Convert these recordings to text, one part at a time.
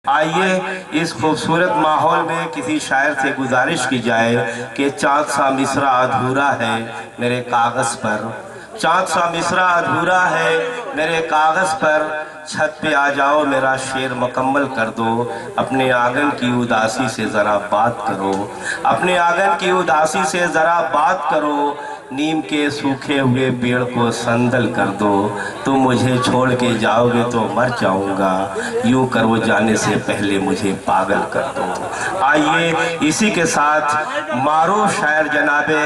आइए इस खूबसूरत माहौल में किसी शायर से गुजारिश की जाए कि चाँद सा मिसरा अधूरा है मेरे कागज़ पर, चाँद सा मिसरा अधूरा है मेरे कागज़ पर, छत पे आ जाओ मेरा शेर मुकम्मल कर दो, अपने आंगन की उदासी से ज़रा बात करो, अपने आंगन की उदासी से ज़रा बात करो, नीम के सूखे हुए पेड़ को संदल कर दो, तुम मुझे छोड़ के जाओगे तो मर जाऊंगा, यूं करो जाने से पहले मुझे पागल कर दो। आइए इसी के साथ मारूफ शायर जनाबे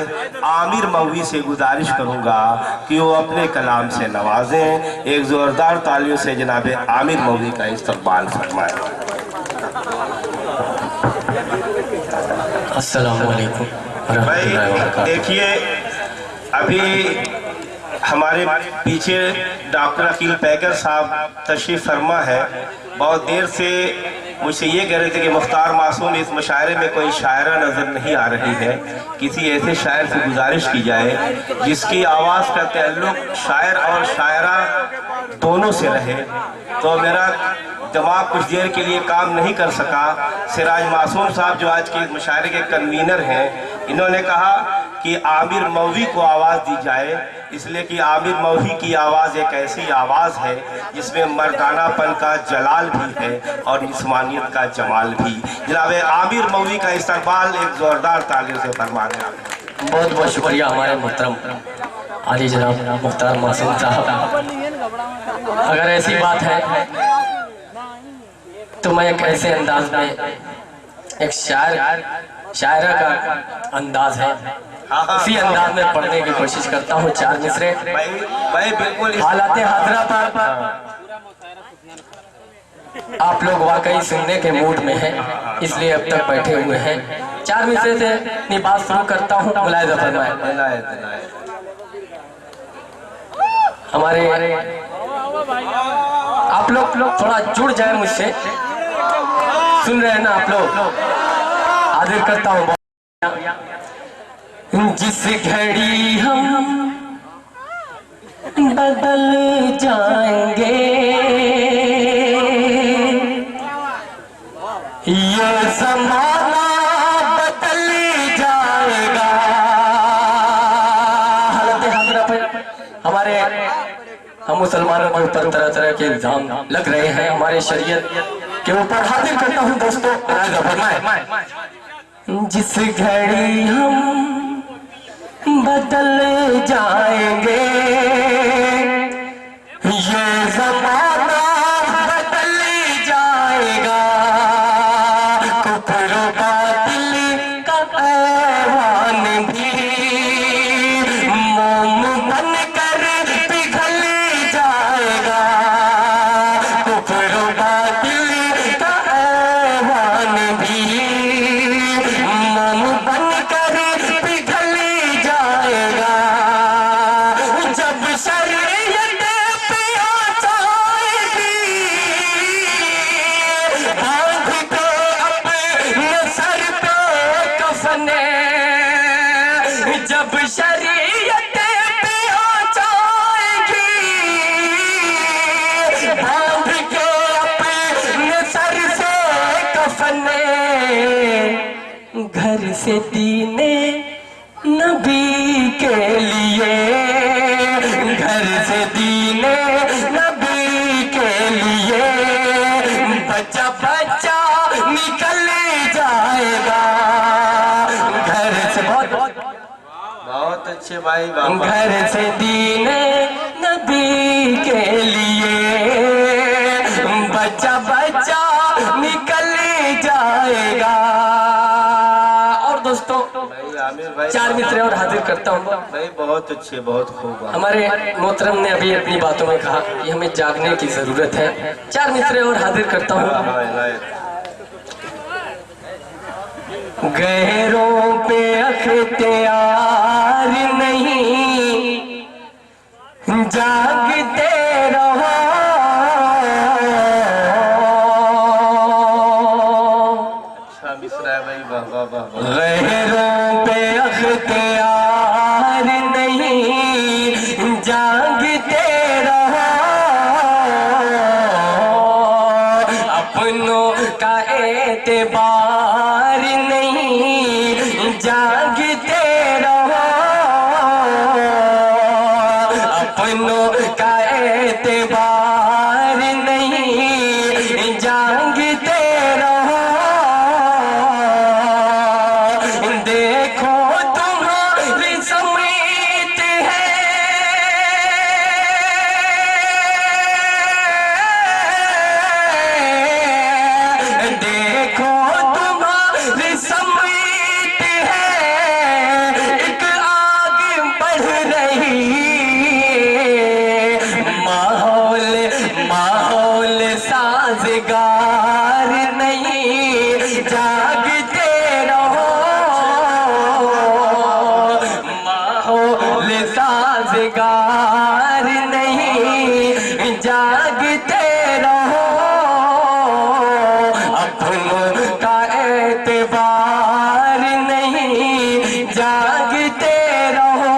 आमिर मौवी से गुजारिश करूंगा कि वो अपने कलाम से नवाजें। एक ज़ोरदार तालियों से जनाबे आमिर मौवी का इस्तकबाल फरमाएं। अस्सलाम वालेकुम। भाई देखिए, अभी हमारे पीछे डॉक्टर अकील पैगर साहब तशरीफ़ फरमा है। बहुत देर से मुझसे ये कह रहे थे कि मुख्तार मासूम इस मुशायरे में कोई शायरा नज़र नहीं आ रही है, किसी ऐसे शायर से गुजारिश की जाए जिसकी आवाज़ का ताल्लुक शायर और शायरा दोनों से रहे। तो मेरा दिमाग कुछ देर के लिए काम नहीं कर सका। सिराज मासूम साहब जो आज के इस मुशायरे के कन्वीनर हैं, इन्होंने कहा कि आमिर मौवी को आवाज़ दी जाए, इसलिए कि आमिर मौवी की आवाज़ एक ऐसी आवाज़ है जिसमें मर्दानापन का जलाल भी है और इंसानियत का जमाल भी। जनाब आमिर मौवी का इस्तकबाल एक ज़ोरदार तालियों से फरमा दें। बहुत बहुत शुक्रिया हमारे मोहतरम आली जनाब मुख्तार मासूम साहब। अगर ऐसी बात है तो मैं एक ऐसे अंदाज में, एक शायरा का अंदाज है, उसी अंदाज में पढ़ने की कोशिश करता हूँ। चार मिसरे भाई बिल्कुल हालात हाजरा पर आप लोग वाकई सुनने के मूड में हैं, इसलिए अब तक बैठे हुए हैं। चार मिसरे से अपनी बात शुरू करता हूँ। मुलाहिजा फरमाएं। हमारे आप लोग थोड़ा जुड़ जाए मुझसे, सुन रहे हैं ना आप लोग? हाजिर करता हूँ। जिस घड़ी हम बदल जाएंगे ये ज़माना बदल जाएगा। हालत हाज़िरा पर हमारे हम मुसलमानों के ऊपर तरह तरह के इल्जाम लग रहे हैं, हमारे शरीयत के ऊपर। हाजिर करता हूँ दोस्तों, जिस घड़ी हम बदल जाएंगे ये ज़माना बदल जाएगा, कुफ्र बातिल का ऐवान भी मोम बनकर पिघल जाएगा, कुफ्र बातिल का ऐवान भी मोम बनकर पिघल जाएगा। जब शरीयत पे आ जाएगी बांध के अपने सर पे कफने, जब शरीयत पे आ जाएगी बांध के अपने सर से कफने, घर से दीने नबी के लिए, घर से दीने नबी के लिए बच्चा बच्चा निकल जाएगा। घर से बहुत अच्छे भाई, घर से दीने नबी के लिए बच्चा बच्चा निकल जाएगा। और दोस्तों चार मित्र और हाजिर करता हूँ भाई। बहुत अच्छे, बहुत खूब। हमारे मोहतरम ने अभी अपनी बातों में कहा कि हमें जागने की जरूरत है। चार मित्र और हाजिर करता हूँ। गैरों पे अख्तियार नहीं, जागते रहो। अच्छा मिसरा है भाई, वाह वाह वाह। गैरों पे अख्तियार नहीं, जागते रहो। अपनों का एतबार नहीं, जागते रहो। अपनों का एतबार नहीं, जागते रहो। देखो तुम्हारी समेत है, देखो तुम्हारी समेत है, एक आग बढ़ रही। माहौल माहौल साजगार नहीं, जागते रहो। माहौल साजगार नहीं, जागते रहो। अपनों का एतबार नहीं, जागते रहो।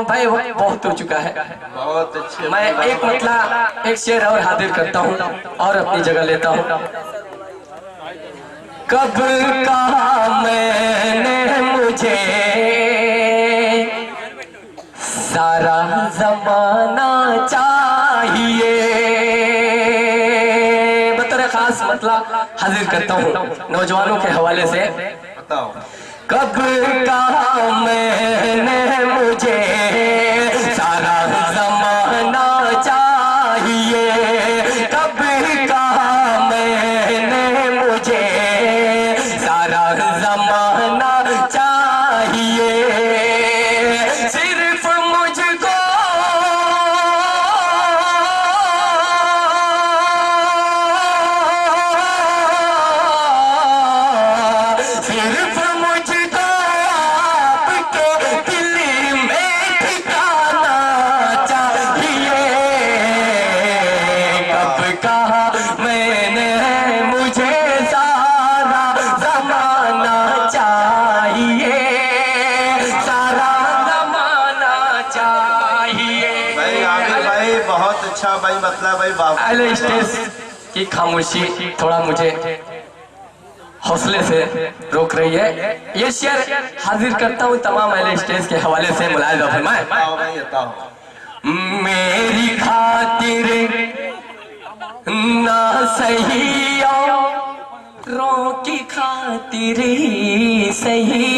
भाई बहुत हो चुका है, बहुत अच्छे। मैं एक मतलब एक शेर और हाजिर करता हूँ और अपनी जगह लेता हूँ। कब कहा मैंने मुझे सारा जमाना चाहिए, बतौर खास मतलब हाजिर करता हूँ नौजवानों के हवाले से। बताओ। कब कहा मैंने मुझे सारा जमाना चाहिए, कब कहा मैंने मुझे सारा जमाना चाहिए। सिर्फ मुझको सिर्फ मुझको आपके दिल में ठिकाना चाहिए। कब कहा मैंने मुझे सारा जमाना चाहिए, सारा जमाना चाहिए। भाई आमिर भाई बहुत अच्छा भाई, मतलब भाई बाबा अहले स्टेज की खामोशी थोड़ा मुझे हौसले से रोक रही है। ये शेर हाजिर करता हूँ तमाम अहले स्टेज के हवाले से। मुलाहिजा फरमाएं। बताओ भाई बताओ। मेरी खातिर ना सही रो की खातिर सही,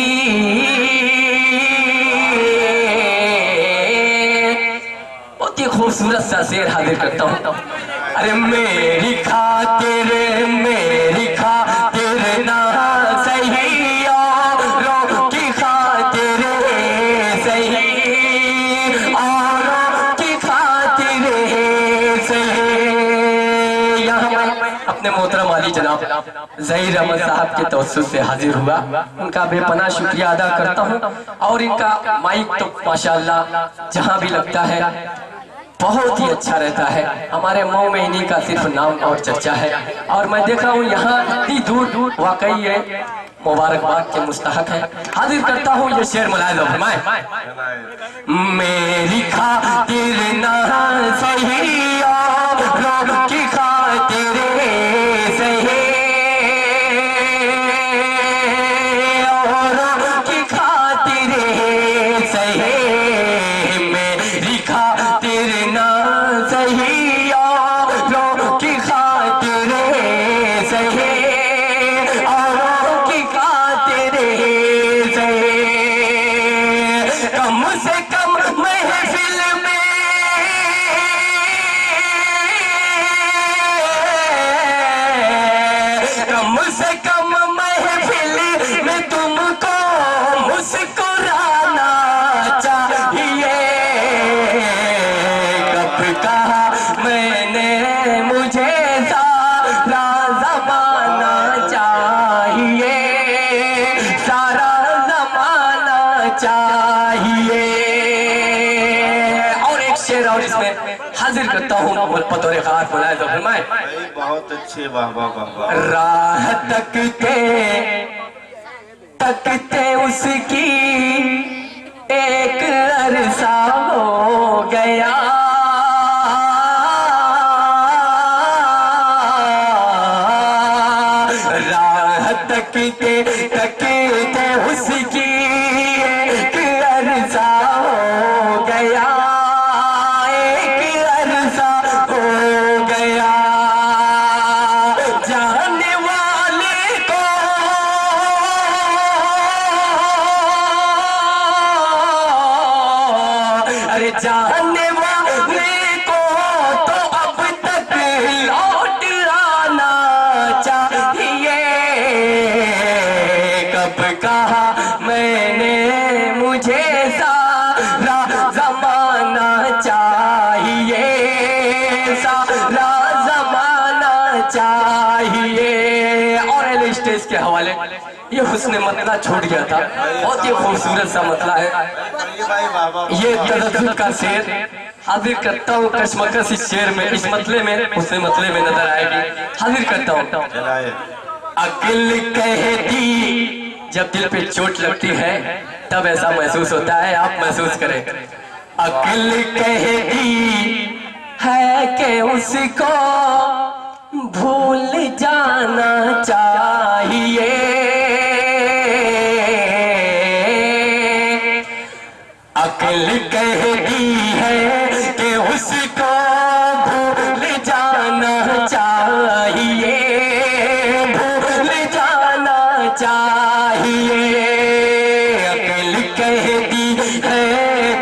बहुत ही खूबसूरत सा शेर हाजिर करता हूँ। अरे मेरी खातिर ना सही रो की खातिर सही, औरों की खातिर सही। यहाँ मैं अपने मोहतरम वाली जनाब ज़हीर अहमद साहब के तवज्जुह से हाजिर हुआ, उनका बेपनाह शुक्रिया अदा करता हूँ। और इनका माइक तो माशाअल्लाह जहाँ भी लगता है बहुत ही अच्छा रहता है। हमारे मऊ में इन्हीं का सिर्फ नाम और चर्चा है। और मैं देखा हूँ यहाँ इतनी दूर दूर वाकई ये मुबारकबाद के मुस्तहक है। हाजिर करता हूँ ये शेर। मुलाहिजा फरमाएं। मेरी खातिर ना सही औरों की खातिर सही, औरों की खातिर सही। मेरी खातिर ना सही औरों की खातिर सही, औरों की खातिर सही। कम से कम महफिल में कम से कम महफिल में तुमको मुस्कुराना चाहिए। कब कहा मैंने मुझे सारा जमाना चाहिए, सारा जमाना चाहिए। और एक शेर और इसमें हाजिर करता हूँ बतौर खास। मुलाहिजा फरमाएं। भाई बहुत अच्छे। वाह वाह वाह वाह। राह तकते उसकी एक अरसा हो गया, इसके हवाले ये हुस्न मतला छूट गया था। बहुत ही खूबसूरत सा मतला है। ये तदज्जुब का शेर हाजिर करता हूँ। कशमकश इस शेर में, इस मतले में, हुस्न मतले में नजर आएगी। हाजिर करता हूँ। अकिल कहती, जब दिल पे चोट लगती है तब ऐसा महसूस होता है। आप महसूस करें। अकिल कहती है कि उसको भूल जाना चाहिए। अकिल कहती है कि उसको भूल जाना चाहिए, भूल जाना चाहिए। अकिल कहती है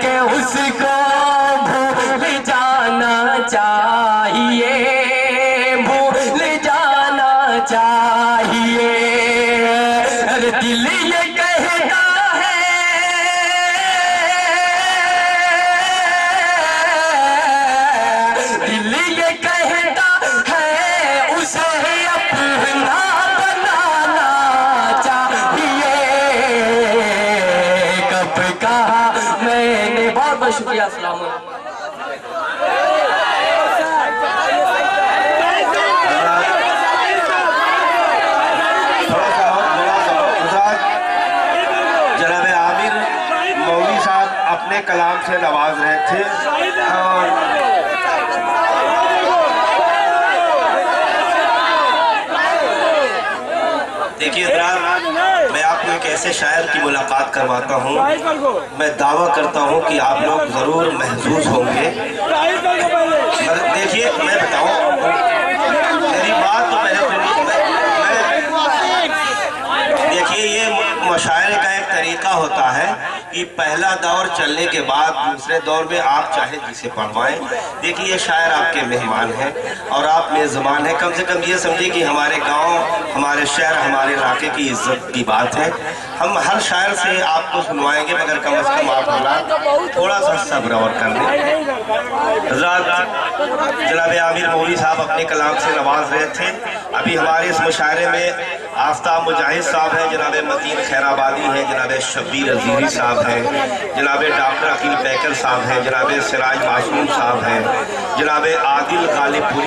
कि उसको भूल जाना चाहिए, भूल जाना चाहिए। अरे दिल ये कहता है, दिल ये कहता है उसे अपना बनाना चाहिए। कब कहा मैंने। बहुत बहुत शुक्रिया। अस्सलाम वालेकुम। जनाब आमिर मौलवी साहब अपने कलाम से नवाज रहे थे और देखिए मैं आपको एक ऐसे शायर की मुलाकात करवाता हूँ। मैं दावा करता हूँ कि आप लोग जरूर महसूस होंगे। देखिए मैं बताऊँ, मेरी बात तो पहले देखिए, ये मुशायरे का एक तरीका होता है कि पहला दौर चलने के बाद दूसरे दौर में आप चाहे जिसे पढ़वाएं। देखिए ये शायर आपके मेहमान हैं और आप मेज़बान हैं। कम से कम ये समझिए कि हमारे गांव, हमारे शहर, हमारे इलाके की इज्जत की बात है। हम हर शायर से आपको सुनवाएंगे, मगर कम से कम आप हमारा थोड़ा सा सब्र और कर लें। जनाब आमिर मौलवी साहब अपने कलाम से नवाज रहे थे। अभी हमारे इस मुशायरे में आफ्ताब मुजाहिद साहब हैं, जनाब मतीन खैराबादी हैं, जनाब शब्बीर अजीरी साहब हैं, जनाब डॉक्टर अकील पैकर साहब हैं, जनाब सिराज मासूम साहब हैं, जनाब आदिल गालिबपुरी